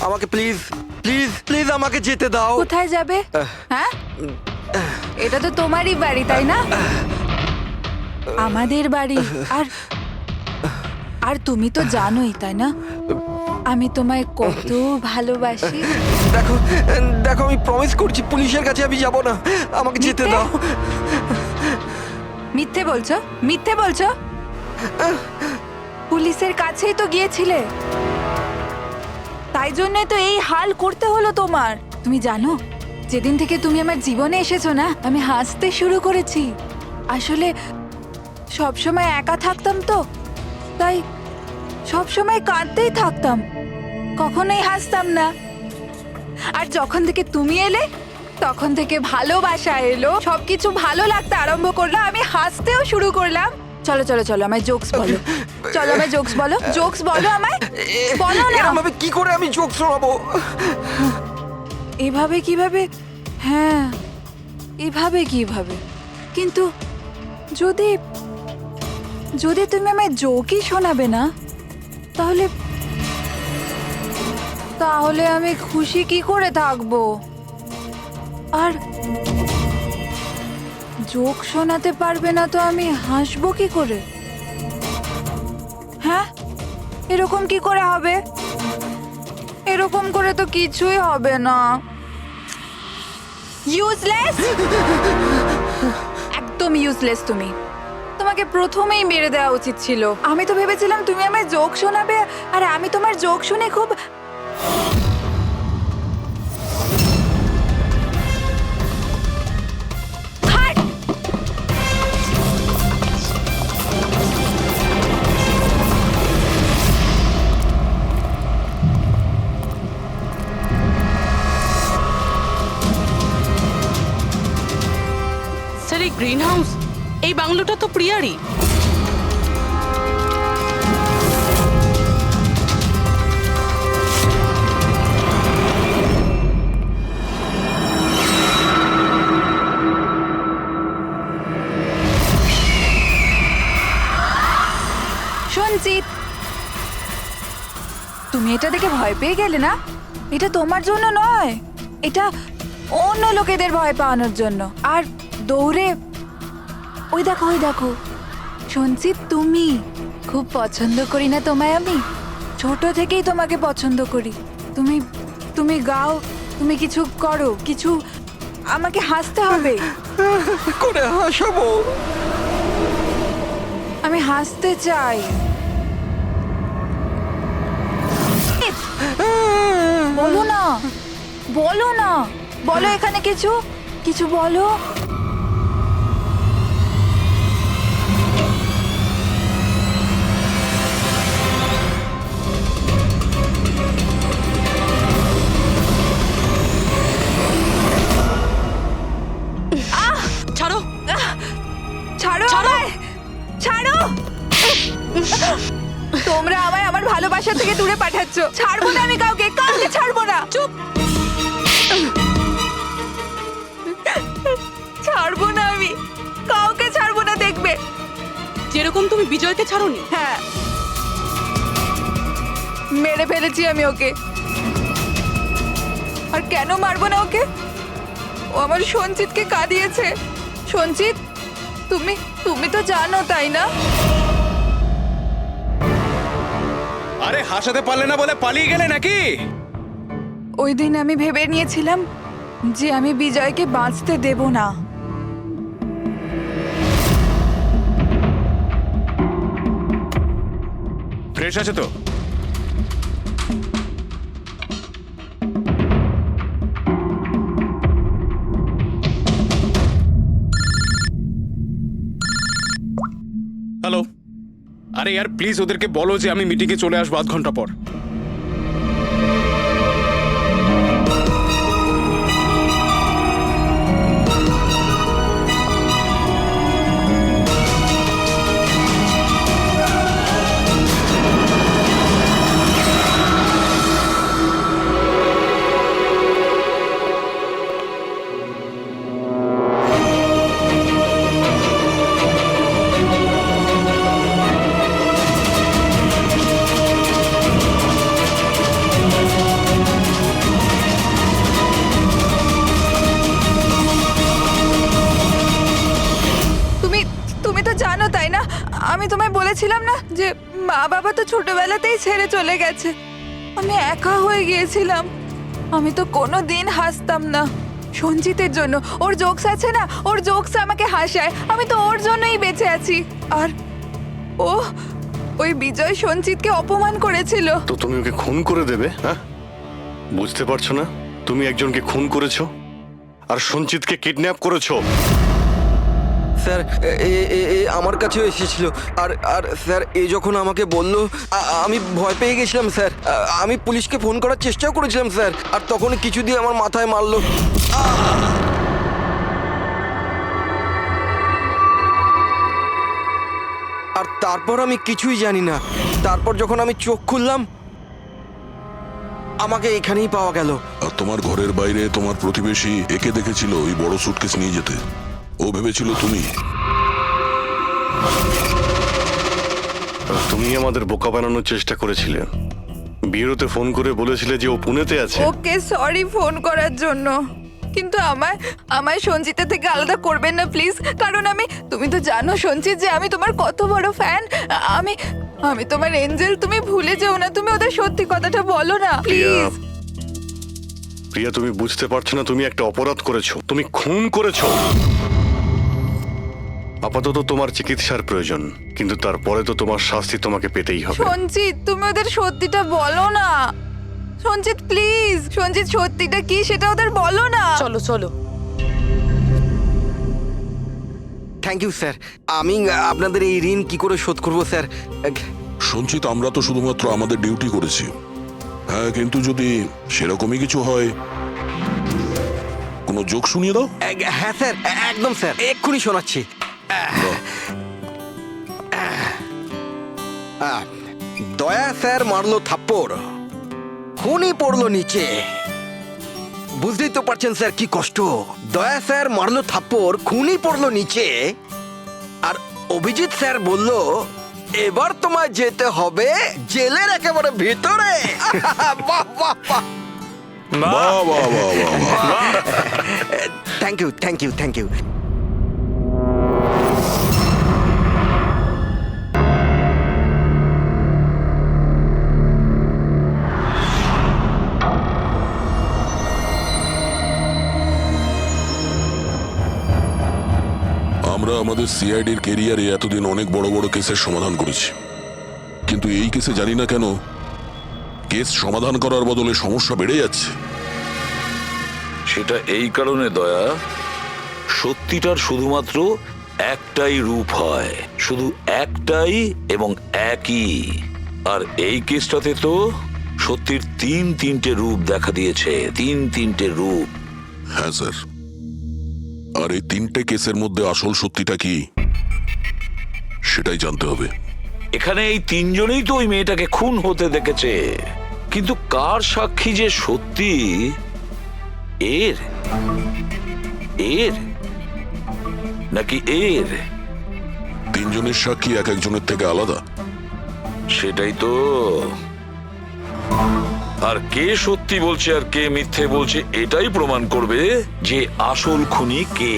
আমাকে প্লিজ প্লিজ প্লিজ আমাকে যেতে দাও। কোথায় যাবে? হ্যাঁ, এটা তো তোমারই বাড়ি, তাই না? আমাদের বাড়ি। আর তুমি তো জানোই, তাই না, আমি তোমায় কত ভালোবাসি। দেখো দেখো, আমি প্রমিস করছি পুলিশের কাছে আমি যাব না, আমাকে যেতে দাও। মিথ্যে বলছো? পুলিশের কাছেই তো গিয়েছিলে, তাই জন্যই তো এই হাল করতে হলো তোমার। তুমি জানো, যেদিন থেকে তুমি আমার জীবনে এসেছো না, আমি হাসতে শুরু করেছি। আসলে সবসময় একা থাকতাম তো, তাই সবসময় কাঁদতেই থাকতাম, কখনোই হাসতাম না। আর যখন থেকে তুমি এলে, তখন থেকে ভালোবাসা এলো, সবকিছু ভালো লাগতে আরম্ভ করলো, আমি হাসতেও শুরু করলাম। চলো চলো চলো আমায় জোকস বলো, চলো আমায় জোকস বলো, জোকস বলো আমায়, বলো না। এরম ভাবে কি করে আমি চোখ শোনাবো? এভাবে কিভাবে? হ্যাঁ, এভাবে কিভাবে? কিন্তু যদি যদি তুমি আমায় জোকই শোনাবে না, তাহলে তাহলে আমি খুশি কি করে থাকবো? আর জোক শোনাতে পারবে না তো আমি হাসবো কি করে? হ্যাঁ, এরকম কি করে হবে? এরকম করে তো কিছুই হবে না। ইউজলেস, একদম ইউজলেস তুমি। তোমাকে প্রথমেই মেরে দেওয়া উচিত ছিল। আমি তো ভেবেছিলাম তুমি আমায় জোক শোনাবে, আর আমি তোমার জোক শুনে খুব হাট! স্যার, এই গ্রিন হাউস, এই বাংলোটা তো প্রিয়ারই। সঞ্চিত, তুমি এটা দেখে ভয় পেয়ে গেলে না? এটা তোমার জন্য নয়, এটা অন্য লোকেদের ভয় পাওয়ানোর জন্য। আর দৌড়ে ওই দেখো, ওই দেখো সঞ্চিত, তুমি খুব পছন্দ করি না তোমায় আমি? ছোট থেকেই তোমাকে পছন্দ করি। তুমি তুমি গাও, তুমি কিছু করো, কিছু আমাকে হাসতে হবে। করে হাসাবো? আমি হাসতে চাই। বলো না, বলো না, বলো এখানে কিছু কিছু বলো। ছাড়ো, ছাড়ো আমায়, ছাড়ো। তোমরা আমায় আমার ভালোবাসা থেকে দূরে পাঠাচ্ছ। ছাড়বো না আমি কাউকে, কাউকে ছাড়বো না। চুপ। ছাড়বো না আমি কাউকে, ছাড়বো না, দেখবে। যেরকম তুমি বিজয়কে ছাড়োনি। হ্যাঁ, মেরে ফেলেছি আমি ওকে। আর কেন মারবো না ওকে? ও আমার সঞ্চিতকে কাঁদিয়েছে। সঞ্চিত, তুমি তুমি তো জানো, তাই না? আরে হাসাতে পারলে না বলে পালিয়ে গেলে নাকি? ওই দিন আমি ভেবে নিয়েছিলাম যে আমি বিজয়কে বাঁচতে দেব না। ফ্রেশ আছে তো? হ্যালো, আরে यार প্লিজ ওদেরকে বলো যে আমি মিটিংয়ে চলে আসবো আধ ঘন্টা পর। আমি তোমায় বলেছিলাম না যে মা বাবা তো ছোটবেলাতেই ছেড়ে চলে গেছে। আমি একা হয়ে গিয়েছিলাম। আমি তো কোনো দিন হাসতাম না সঞ্জিতের জন্য। ওর জোকস আছে না, ওর জোকস আমাকে হাসায়। আমি তো ওর জন্যই বেঁচে আছি। আর ও ওই বিজয় সঞ্জিতকে অপমান করেছিল। তো তুমি ওকে খুন করে দেবে? হ্যাঁ, বুঝতে পারছো না? তুমি একজনকে খুন করেছো আর সঞ্জিতকে কিডন্যাপ করেছো। স্যার আমার কাছেও এসেছিল। আর আর স্যার যখন আমাকে বললো আমি ভয় পেয়ে গেছিলাম স্যার। আমি পুলিশকে ফোন করার চেষ্টাও করেছিলাম স্যার। আর তখন কিছু দিয়ে আমার মাথায় মারলো। আর তারপর আমি কিছুই জানি না। তারপর যখন আমি চোখ খুললাম, আমাকে এখানেই পাওয়া গেল। আর তোমার ঘরের বাইরে তোমার প্রতিবেশী একে দেখেছিল ওই বড় সুটকেস নিয়ে যেতে। ও ভেবেছিল তুমি। তুমি আমাদের বোকা বানানোর চেষ্টা করেছিলে। বিয়েতে ফোন করে বলেছিলে যে ও পুনেতে আছে। ওকে সরি ফোন করার জন্য, কিন্তু আমায় সঞ্চিতা থেকে আলাদা করবেন না প্লিজ। কারণ তুমি তো জানো সঞ্চিত যে আমি তোমার কত বড় ফ্যান। আমি তোমার এঞ্জেল, তুমি ভুলে যেও না। তুমি ওদের সত্যি কথাটা বলো না প্লিজ। প্রিয়া, তুমি বুঝতে পারছো না তুমি একটা অপরাধ করেছো, তুমি খুন করেছো। আপাতত তোমার চিকিৎসার প্রয়োজন, কিন্তু তারপরে তো তোমার শাস্তি তোমাকে পেতেই হবে। সঞ্চিত, তুমি ওদের সত্যিটা বলো না। সঞ্চিত প্লিজ, সঞ্চিত সত্যিটা কি সেটা ওদের বলো না। চলো চলো। Thank you sir. আমি আপনাদের এই ঋণ কি করে শোধ করব স্যার? সঞ্চিত, আমরা তো শুধুমাত্র আমাদের ডিউটি করেছি। হ্যাঁ, কিন্তু যদি সেরকমই কিছু হয়, কোনো জোক শুনিয়ে দাও। হ্যাঁ স্যার, একদম স্যার, এক্ষুনি শোনাচ্ছি। দয়া স্যার মারলো থাপ্পড়, খুনি পড়লো নিচে। বুঝতেই তো পারছেন স্যার কি কষ্ট। দয়া স্যার মারলো থাপ্পড়, খুনি পড়লো নিচে, আর অভিজিৎ স্যার বলল এবার তোমায় যেতে হবে জেলের একেবারে ভিতরে। বাহ বাহ বাহ, বাহ বাহ বাহ বাহ। Thank you thank you thank you. আমরা আমাদের সিআইডির কেরিয়ারে এতদিন অনেক বড় বড় কেসের সমাধান করেছি, কিন্তু এই কেসে জানি না কেন কেস সমাধান করার বদলে সমস্যা বেড়ে যাচ্ছে। সেটা এই কারণে দয়া, সত্যিটার শুধুমাত্র একটাই রূপ হয়, শুধু একটাই এবং একই। আর এই কেসটাতে তো সত্যির তিনটে রূপ দেখা দিয়েছে, তিনটে রূপ। হ্যাঁ স্যার, আর এই তিনটে কেসের মধ্যে আসল সত্যিটা কি সেটাই জানতে হবে। এখানে এই তিনজনেই তো ওই মেয়েটাকে খুন হতে দেখেছে, কিন্তু কার সাক্ষী যে সত্যি এর এর নাকি এর? তিনজনের সাক্ষী এক একজনের থেকে আলাদা। সেটাই তো। আর কে সত্যি বলছে আর কে মিথ্যে বলছে এটাই প্রমাণ করবে যে আসল খুনি কে।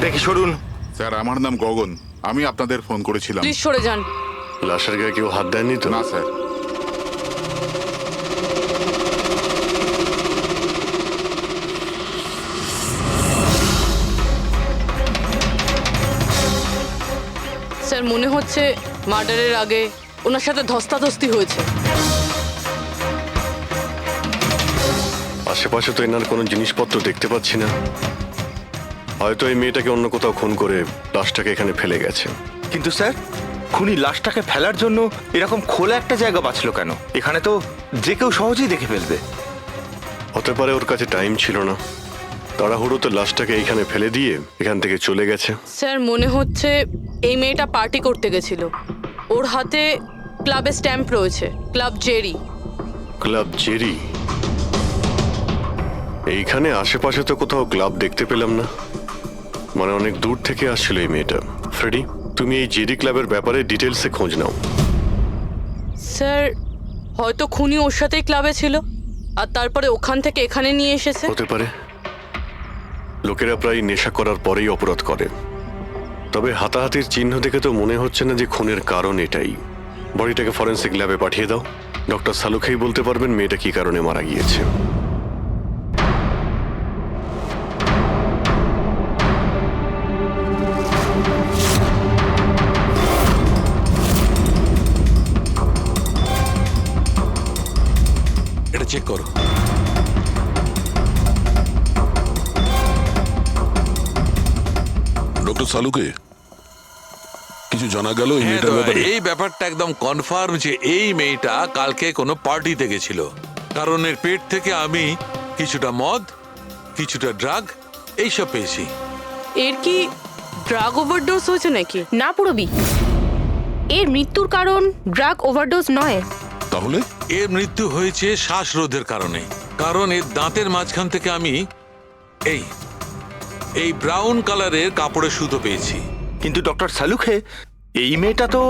দেখি সরুন। স্যার, আমার নাম গগন, আমি আপনাদের ফোন করেছিলাম। প্লিজ সরে যান। লাশের গায়ে কেউ হাত দেয়নি তো? না স্যার। স্যার, মনে হচ্ছে মার্ডারের আগে ওনার সাথে ধস্তাধস্তি হয়েছে। আশেপাশে তো এনার কোনো জিনিসপত্র দেখতে পাচ্ছি না। হয়তো এই মেয়েটাকে অন্য কোথাও খুন করে লাশটাকে এখানে ফেলে গেছে। কিন্তু স্যার, খুনি লাশটাকে ফেলার জন্য এরকম খোলা একটা জায়গা বাঁচলো কেন? এখানে তো যে কেউ সহজেই দেখে ফেলবে। হতে পারে ওর কাছে টাইম ছিল না, তাড়াহুড়োতে লাশটাকে এইখানে ফেলে দিয়ে এখান থেকে চলে গেছে। স্যার, মনে হচ্ছে এই মেয়েটা পার্টি করতে গেছিল। ওর হাতে ক্লাবের স্ট্যাম্প রয়েছে, ক্লাব জেরি। Club Jerry? এইখানে আশেপাশে তো কোথাও ক্লাব দেখতে পেলাম না, মানে অনেক দূর থেকে আসছিল এই মেয়েটা। ফ্রেডি, তুমি এই জেরি ক্লাবের ব্যাপারে ডিটেলসে খোঁজ নাও। স্যার, হয়তো খুনি ওর সাথেই ক্লাবে ছিল আর তারপরে ওখান থেকে এখানে নিয়ে এসেছে। হতে পারে। লোকেরা প্রায় নেশা করার পরেই অপরাধ করে, তবে হাতাহাতির চিহ্ন দেখে তো মনে হচ্ছে না যে খুনের কারণ এটাই। বডিটাকে ফরেন্সিক ল্যাবে পাঠিয়ে দাও। ডক্টর সালুখেই বলতে পারবেন মেয়েটা কি কারণে মারা গিয়েছে। চেক করো। ডক্টর সালুকে কিছু জানা গেল এই হ্যাঁ, মেয়েটার তো ব্যাপারে? এই ব্যাপারটা একদম কনফার্ম যে এই মেয়েটা কালকে কোনো পার্টিতে গেছিল, কারণ এর পেট থেকে আমি কিছুটা মদ, কিছুটা ড্রাগ এইসব পেয়েছি। এর কি ড্রাগ ওভারডোজ হয়েছে নাকি? না পুরবি, এর মৃত্যুর কারণ ড্রাগ ওভারডোজ নয়। তাহলে এর মৃত্যু হয়েছে শ্বাসরোধের কারণে, কারণ এর দাঁতের মাঝখান থেকে আমি এই ব্রাউন কালারের কাপড়ের সুতো পেয়েছি। কিন্তু ডক্টর সালুখে, এই মেয়েটা তো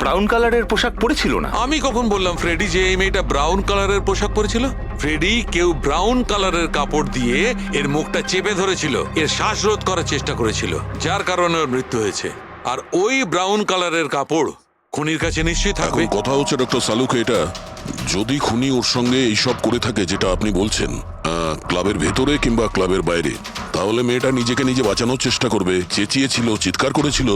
ব্রাউন কালারের পোশাক পরেছিল না। আমি কখন বললাম ফ্রেডি যে এই মেয়েটা ব্রাউন কালারের পোশাক পরেছিল? ফ্রেডি, কেউ ব্রাউন কালারের কাপড় দিয়ে এর মুখটা চেপে ধরেছিল, এর শ্বাসরোধ করার চেষ্টা করেছিল, যার কারণে ওর মৃত্যু হয়েছে। আর ওই ব্রাউন কালারের কাপড় খুনির কাছে নিশ্চয়ই থাকবে। এখন কথা হচ্ছে ডক্টর সালুকে, এটা যদি খুনি ওর সঙ্গে এইসব করে থাকে যেটা আপনি বলছেন, ক্লাবের ভেতরে কিংবা ক্লাবের বাইরে, তাহলে মেয়েটা নিজেকে নিজে বাঁচানোর চেষ্টা করবে, চেঁচিয়েছিল, চিৎকার করেছিল,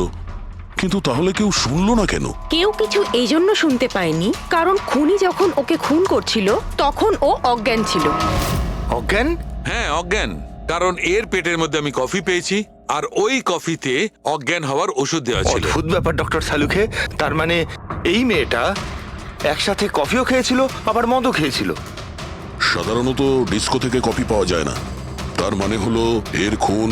কিন্তু তাহলে কেউ শুনলো না কেন? কেউ কিছু এই জন্য শুনতে পায়নি কারণ খুনি যখন ওকে খুন করছিল তখন ও অজ্ঞান ছিল। অজ্ঞান? হ্যাঁ, অজ্ঞান, কারণ এর পেটের মধ্যে আমি কফি পেয়েছি, আর ওই কফিতে অজ্ঞান হওয়ার ওষুধ দেওয়া ছিল। অদ্ভুত ব্যাপার ডক্টর সালুখে, তার মানে এই মেয়েটা একসাথে কফিও খেয়েছিল আবার মদও খেয়েছিল। সাধারণত ডিস্কো থেকে কপি পাওয়া যায় না, তার মানে হলো এর খুন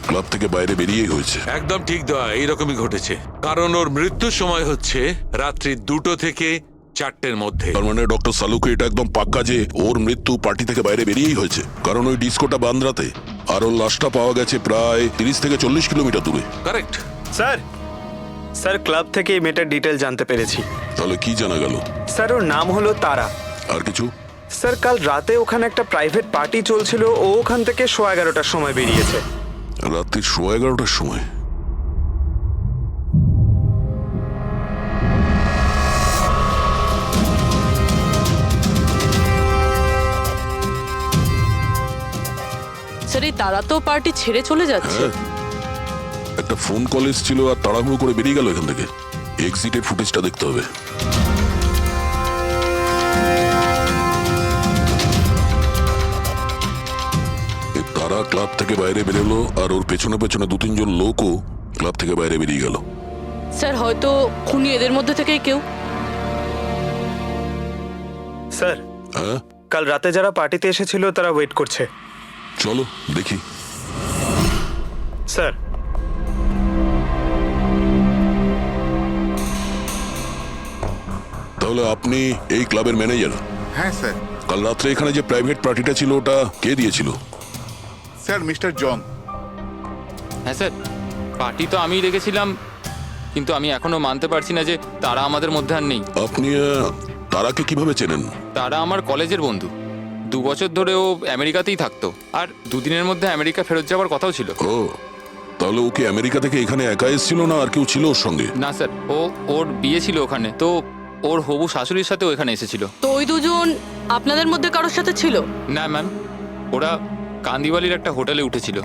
ক্লাব থেকে বাইরে বেরিয়েই হয়েছে। একদম ঠিক দেওয়া, এইরকমই ঘটেছে, কারণ ওর মৃত্যুর সময় হচ্ছে রাত্রি 2টো থেকে 4টের মধ্যে। তার মানে ডক্টর সালুকে এটা একদম পাক্কা যে ওর মৃত্যু পার্টি থেকে বাইরে বেরিয়েই হয়েছে, কারণ ওই ডিস্কোটা বান্দ্রাতে, আর ওর লাশটা পাওয়া গেছে প্রায় 30 থেকে 40 কিলোমিটার দূরে। কারেক্ট স্যার ক্লাব থেকে এই মেয়েটার ডিটেল জানতে পেরেছি। তাহলে কি জানা গেল? স্যার ওর নাম হলো তারা। আর কিছু? স্যার কাল রাতে ওখানে একটা প্রাইভেট পার্টি চলছিল, ও ওখান থেকে 11:15টার সময় বেরিয়েছে। রাত্রি 11:15টার সময়? স্যার, এই তারা তো পার্টি ছেড়ে চলে যাচ্ছে। হ্যাঁ, একটা ফোন কল এসেছিল আর তাড়াহুড়ো করে বেরিয়ে গেল এখান থেকে। এক্সিটের ফুটেজটা দেখতে হবে। তারা ক্লাব থেকে বাইরে বেরোলো আর ওর পেছনে পেছনে 2-3 জন লোকও ক্লাব থেকে বাইরে বেরিয়ে গেল। স্যার, হয়তো খুনি এদের মধ্যে থেকেই কেউ। স্যার, হ্যাঁ, কাল রাতে যারা পার্টিতে এসেছিল তারা ওয়েট করছে। চলো দেখি। স্যার, তাহলে আপনি এই ক্লাবের ম্যানেজার? হ্যাঁ স্যার। কাল রাত্রে এখানে যে প্রাইভেট পার্টিটা ছিল ওটা কে দিয়েছিল? Sir, mister John. হ্যাঁ স্যার, পার্টি তো আমিই রেখেছিলাম, কিন্তু আমি এখনো মানতে পারছি না যে তারা আমাদের মধ্যে আর নেই। আপনি তারাকে কিভাবে চেনেন? তারা আমার কলেজের বন্ধু, 2 বছর ধরে ও আমেরিকাতেই থাকতো, আর 2 দিনের মধ্যে আমেরিকা ফেরত যাওয়ার কথাও ছিল। ও, তাহলে ও কি আমেরিকা থেকে এখানে একা এসেছিল না আর কেউ ছিল ওর সঙ্গে? না স্যার, ওর বিয়ে ছিল ওখানে, তো ওর হবু শাশুড়ির সাথেও এখানে এসেছিল। তো ওই দুজন আপনাদের মধ্যে কারোর সাথে ছিল? না ম্যাম, ওরা কান্দিওয়ালির একটা হোটেলে উঠেছিল।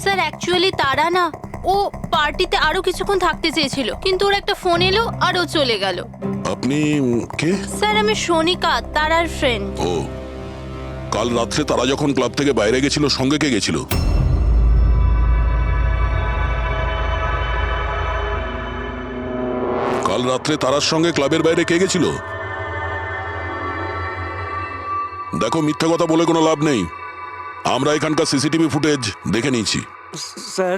স্যার অ্যাকচুয়ালি তারা না, ও পার্টিতে আরো কিছুক্ষণ থাকতে চেয়েছিল, কিন্তু ওর একটা ফোন এলো আর ও চলে গেল। আপনি কে? স্যার আমি সোনিকা, তারার ফ্রেন্ড। ও, কাল রাত্রে তারা যখন ক্লাব থেকে বাইরে গেছিল সঙ্গে কে গেছিল? কাল রাত্রে তারার সঙ্গে ক্লাবের বাইরে কে গেছিল? দেখো, মিথ্যা কথা বলে কোনো লাভ নেই। আমরা এখানকার সিসিটিভি ফুটেজ দেখে নিয়েছি। স্যার